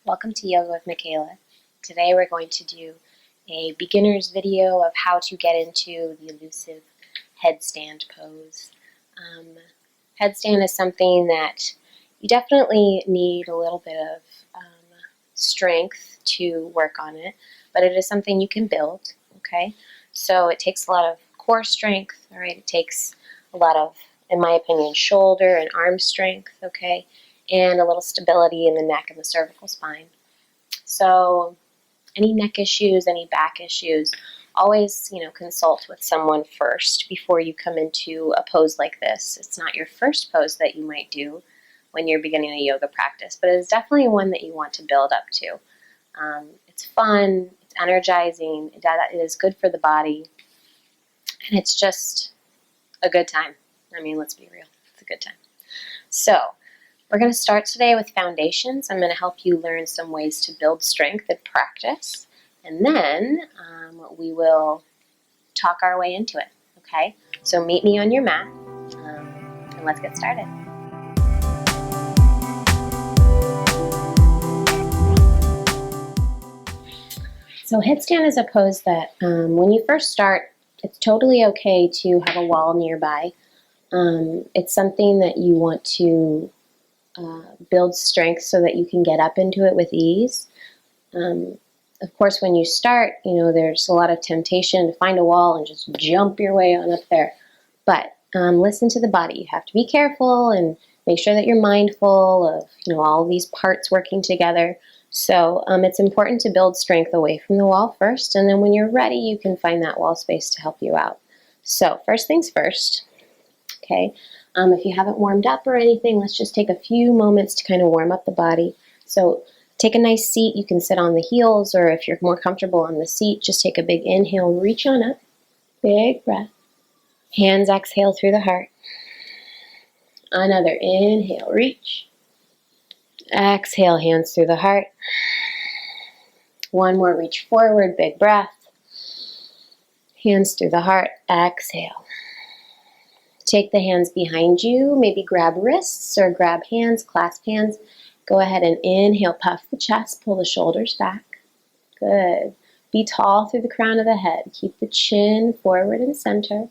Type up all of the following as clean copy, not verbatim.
Welcome to Yoga with Michaela. Today we're going to do a beginner's video of how to get into the elusive headstand pose. Headstand is something that you definitely need a little bit of strength to work on it, but it is something you can build, okay? So it takes a lot of core strength, all right? It takes a lot of, in my opinion, shoulder and arm strength, okay? And a little stability in the neck and the cervical spine. So any neck issues, any back issues, always, consult with someone first before you come into a pose like this. It's not your first pose that you might do when you're beginning a yoga practice, but it's definitely one that you want to build up to. It's fun, it's energizing, it is good for the body, and it's just a good time. I mean, let's be real, it's a good time. So, we're going to start today with foundations. I'm going to help you learn some ways to build strength and practice, and then we will talk our way into it, okay? So meet me on your mat, and let's get started. So headstand is a pose that when you first start, it's totally okay to have a wall nearby. It's something that you want to build strength so that you can get up into it with ease. Of course, when you start, there's a lot of temptation to find a wall and just jump your way on up there. But listen to the body. You have to be careful and make sure that you're mindful of all these parts working together. So it's important to build strength away from the wall first, and then when you're ready, you can find that wall space to help you out. So first things first, okay? If you haven't warmed up or anything, let's just take a few moments to kind of warm up the body. So take a nice seat. You can sit on the heels, or if you're more comfortable on the seat, just take a big inhale, reach on up, big breath. Hands exhale through the heart. Another inhale, reach. Exhale, hands through the heart. One more, reach forward, big breath. Hands through the heart, exhale. Take the hands behind you, maybe grab wrists or grab hands, clasp hands. Go ahead and inhale, puff the chest, pull the shoulders back. Good. Be tall through the crown of the head. Keep the chin forward and center.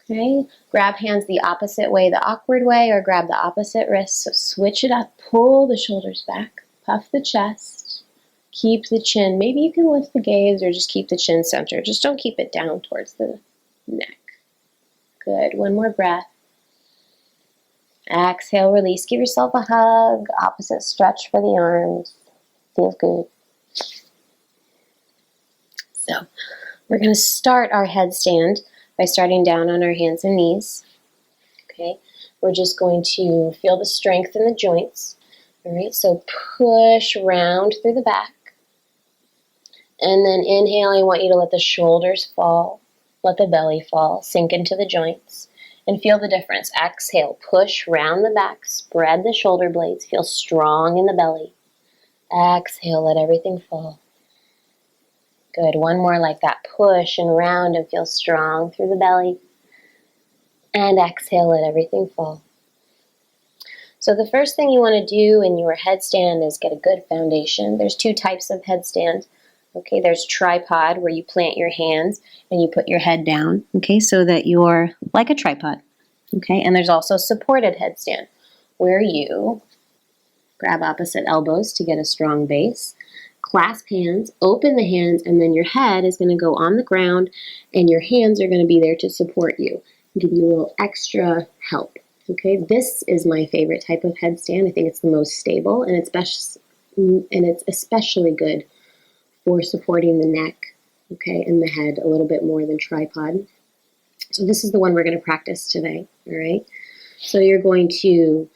Okay. Grab hands the opposite way, the awkward way, or grab the opposite wrist. So switch it up, pull the shoulders back, puff the chest. Keep the chin. Maybe you can lift the gaze or just keep the chin centered. Just don't keep it down towards the neck. Good. One more breath. Exhale, release. Give yourself a hug. Opposite stretch for the arms. Feels good. So, we're going to start our headstand by starting down on our hands and knees. Okay. We're just going to feel the strength in the joints. All right. So, push round through the back. And then inhale, I want you to let the shoulders fall. Let the belly fall, sink into the joints, and feel the difference. Exhale, push round the back, spread the shoulder blades, feel strong in the belly. Exhale, let everything fall. Good, one more like that. Push and round and feel strong through the belly. And exhale, let everything fall. So the first thing you want to do in your headstand is get a good foundation. There's two types of headstand. Okay, there's tripod where you plant your hands and you put your head down, okay, so that you're like a tripod, okay? And there's also supported headstand where you grab opposite elbows to get a strong base, clasp hands, open the hands, and then your head is going to go on the ground and your hands are going to be there to support you and give you a little extra help, okay? This is my favorite type of headstand. I think it's the most stable and it's especially good for supporting the neck, okay, and the head a little bit more than tripod. So this is the one we're going to practice today, all right? So you're going to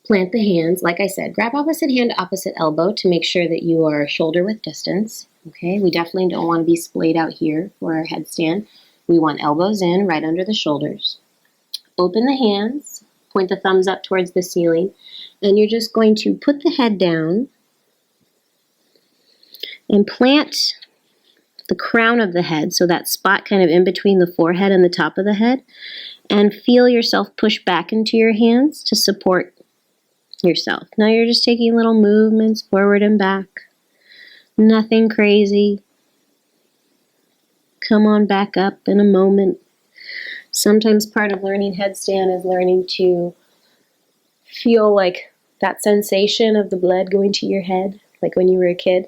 plant the hands, like I said, grab opposite hand, opposite elbow to make sure that you are shoulder width distance, okay? We definitely don't want to be splayed out here for our headstand. We want elbows in, right under the shoulders. Open the hands, point the thumbs up towards the ceiling, and you're just going to put the head down and plant the crown of the head, so that spot kind of in between the forehead and the top of the head, and feel yourself push back into your hands to support yourself. Now you're just taking little movements forward and back. Nothing crazy. Come on back up in a moment. Sometimes part of learning headstand is learning to feel like that sensation of the blood going to your head, like when you were a kid.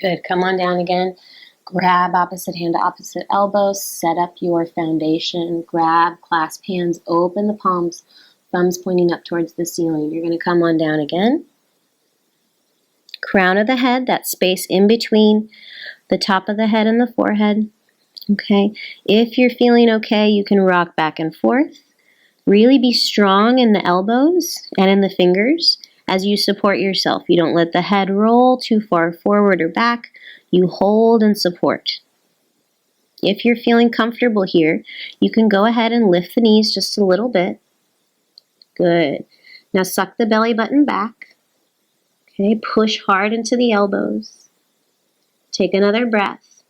Good. Come on down again. Grab opposite hand to opposite elbow. Set up your foundation. Grab, clasp hands, open the palms, thumbs pointing up towards the ceiling. You're going to come on down again. Crown of the head, that space in between the top of the head and the forehead. Okay. If you're feeling okay, you can rock back and forth. Really be strong in the elbows and in the fingers as you support yourself. You don't let the head roll too far forward or back. You hold and support. If you're feeling comfortable here, you can go ahead and lift the knees just a little bit. Good. Now suck the belly button back. Okay, push hard into the elbows. Take another breath.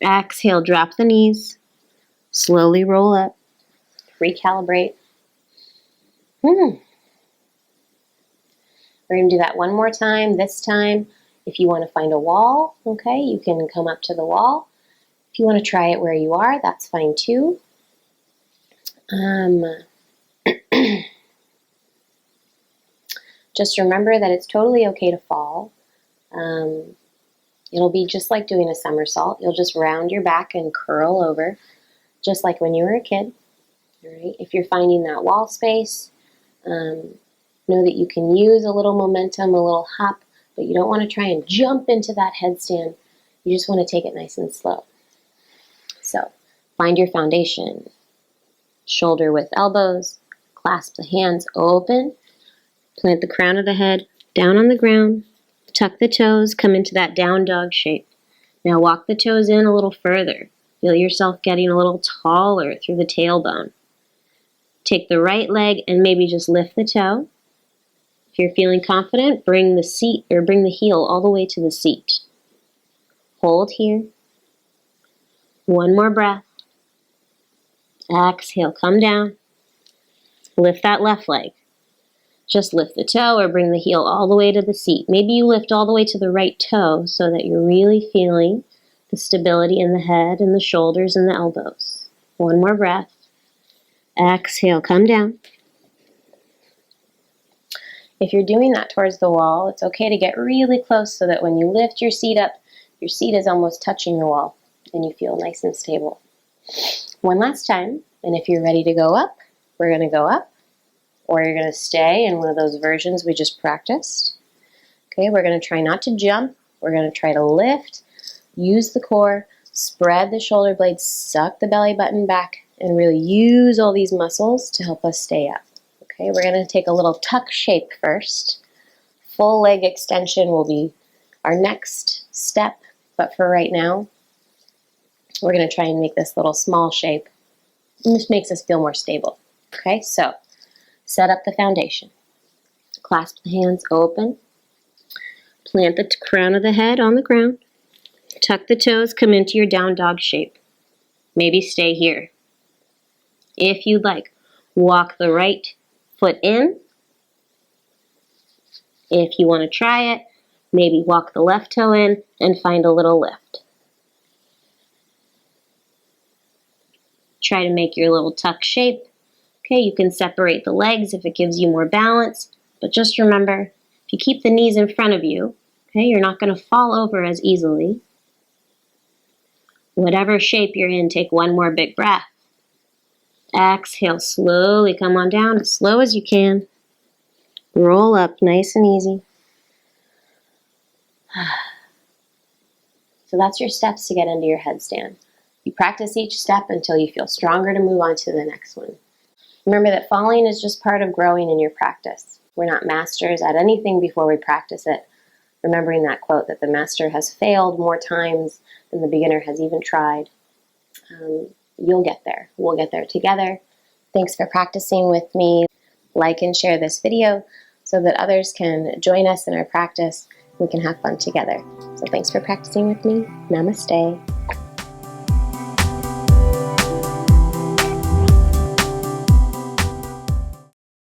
Exhale, drop the knees. Slowly roll up. Recalibrate. We're going to do that one more time. This time, if you want to find a wall, okay, you can come up to the wall. If you want to try it where you are, that's fine too. Just remember that it's totally okay to fall. It'll be just like doing a somersault. You'll just round your back and curl over, just like when you were a kid. All right. If you're finding that wall space, know that you can use a little momentum, a little hop, but you don't want to try and jump into that headstand. You just want to take it nice and slow. So find your foundation. Shoulder width elbows. Clasp the hands open. Plant the crown of the head down on the ground. Tuck the toes. Come into that down dog shape. Now walk the toes in a little further. Feel yourself getting a little taller through the tailbone. Take the right leg and maybe just lift the toe. If you're feeling confident, bring the heel all the way to the seat. Hold here. One more breath. Exhale, come down. Lift that left leg. Just lift the toe or bring the heel all the way to the seat. Maybe you lift all the way to the right toe so that you're really feeling the stability in the head and the shoulders and the elbows. One more breath. Exhale, come down. If you're doing that towards the wall, it's okay to get really close so that when you lift your seat up, your seat is almost touching the wall and you feel nice and stable. One last time, and if you're ready to go up, we're going to go up, or you're going to stay in one of those versions we just practiced. Okay, we're going to try not to jump. We're going to try to lift, use the core, spread the shoulder blades, suck the belly button back, and really use all these muscles to help us stay up. Okay, we're going to take a little tuck shape first. Full leg extension will be our next step, but for right now, we're going to try and make this little small shape. And this makes us feel more stable. Okay, so set up the foundation. Clasp the hands open. Plant the crown of the head on the ground. Tuck the toes, come into your down dog shape. Maybe stay here. If you'd like, walk the right foot in. If you want to try it, maybe walk the left toe in and find a little lift. Try to make your little tuck shape. Okay, you can separate the legs if it gives you more balance, but just remember, if you keep the knees in front of you, okay, you're not going to fall over as easily. Whatever shape you're in, take one more big breath. Exhale, slowly come on down as slow as you can. Roll up nice and easy. So that's your steps to get into your headstand. You practice each step until you feel stronger to move on to the next one. Remember that falling is just part of growing in your practice. We're not masters at anything before we practice it. Remembering that quote that the master has failed more times than the beginner has even tried. You'll get there. We'll get there together. Thanks for practicing with me. Like and share this video so that others can join us in our practice. We can have fun together. So thanks for practicing with me. Namaste.